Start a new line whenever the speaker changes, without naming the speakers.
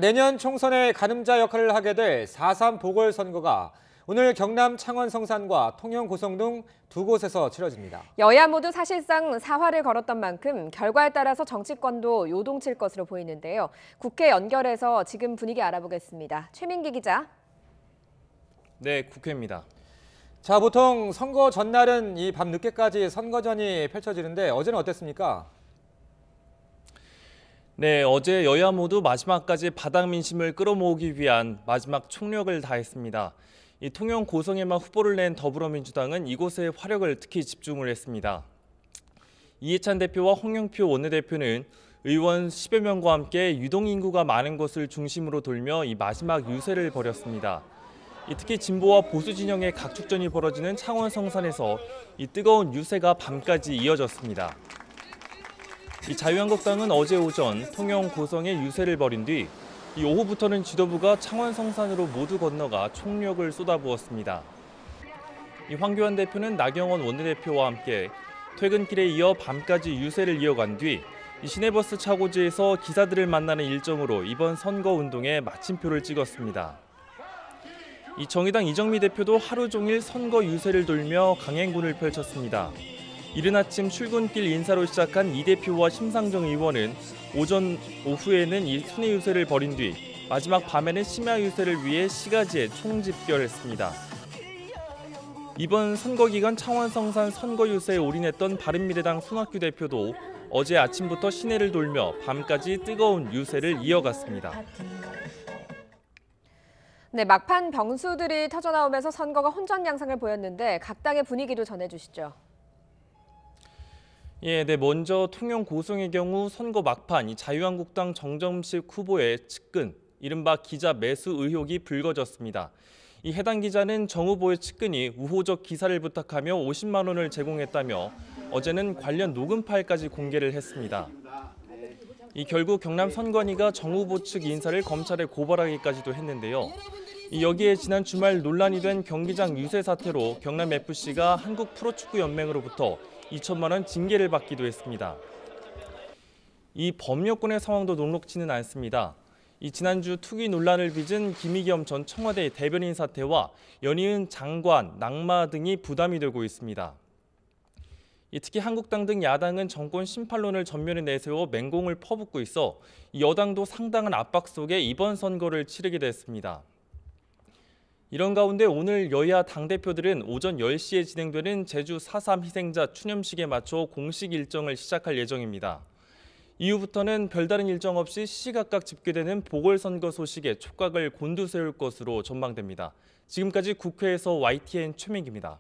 내년 총선의 가늠자 역할을 하게 될 4.3 보궐선거가 오늘 경남 창원 성산과 통영 고성 등 두 곳에서 치러집니다.
여야 모두 사실상 사활을 걸었던 만큼 결과에 따라서 정치권도 요동칠 것으로 보이는데요. 국회 연결해서 지금 분위기 알아보겠습니다. 최민기 기자.
네, 국회입니다.
자, 보통 선거 전날은 이 밤 늦게까지 선거전이 펼쳐지는데 어제는 어땠습니까?
네, 어제 여야 모두 마지막까지 바닥 민심을 끌어모으기 위한 마지막 총력을 다했습니다. 이 통영 고성에만 후보를 낸 더불어민주당은 이곳에 화력을 특히 집중을 했습니다. 이해찬 대표와 홍영표 원내대표는 의원 10여 명과 함께 유동인구가 많은 곳을 중심으로 돌며 이 마지막 유세를 벌였습니다. 특히 진보와 보수 진영의 각축전이 벌어지는 창원 성산에서 이 뜨거운 유세가 밤까지 이어졌습니다. 이 자유한국당은 어제 오전 통영 고성에 유세를 벌인 뒤 이 오후부터는 지도부가 창원 성산으로 모두 건너가 총력을 쏟아부었습니다. 이 황교안 대표는 나경원 원내대표와 함께 퇴근길에 이어 밤까지 유세를 이어간 뒤 이 시내버스 차고지에서 기사들을 만나는 일정으로 이번 선거운동에 마침표를 찍었습니다. 이 정의당 이정미 대표도 하루 종일 선거 유세를 돌며 강행군을 펼쳤습니다. 이른 아침 출근길 인사로 시작한 이 대표와 심상정 의원은 오후에는 이 순회 유세를 벌인 뒤 마지막 밤에는 심야 유세를 위해 시가지에 총집결했습니다. 이번 선거 기간 창원 성산 선거 유세에 올인했던 바른미래당 손학규 대표도 어제 아침부터 시내를 돌며 밤까지 뜨거운 유세를 이어갔습니다.
네, 막판 병수들이 터져나오면서 선거가 혼전 양상을 보였는데 각 당의 분위기도 전해주시죠.
네, 먼저 통영 고성의 경우 선거 막판 이 자유한국당 정점식 후보의 측근, 이른바 기자 매수 의혹이 불거졌습니다. 이 해당 기자는 정 후보의 측근이 우호적 기사를 부탁하며 50만 원을 제공했다며 어제는 관련 녹음 파일까지 공개를 했습니다. 결국 경남 선관위가 정 후보 측 인사를 검찰에 고발하기까지도 했는데요. 여기에 지난 주말 논란이 된 경기장 유세 사태로 경남FC가 한국프로축구연맹으로부터 2천만 원 징계를 받기도 했습니다. 이 범여권의 상황도 녹록지는 않습니다. 지난주 투기 논란을 빚은 김의겸 전 청와대 대변인 사태와 연이은 장관, 낙마 등이 부담이 되고 있습니다. 특히 한국당 등 야당은 정권 심판론을 전면에 내세워 맹공을 퍼붓고 있어 여당도 상당한 압박 속에 이번 선거를 치르게 됐습니다. 이런 가운데 오늘 여야 당대표들은 오전 10시에 진행되는 제주 4.3 희생자 추념식에 맞춰 공식 일정을 시작할 예정입니다. 이후부터는 별다른 일정 없이 시시각각 집계되는 보궐선거 소식에 촉각을 곤두세울 것으로 전망됩니다. 지금까지 국회에서 YTN 최민기입니다.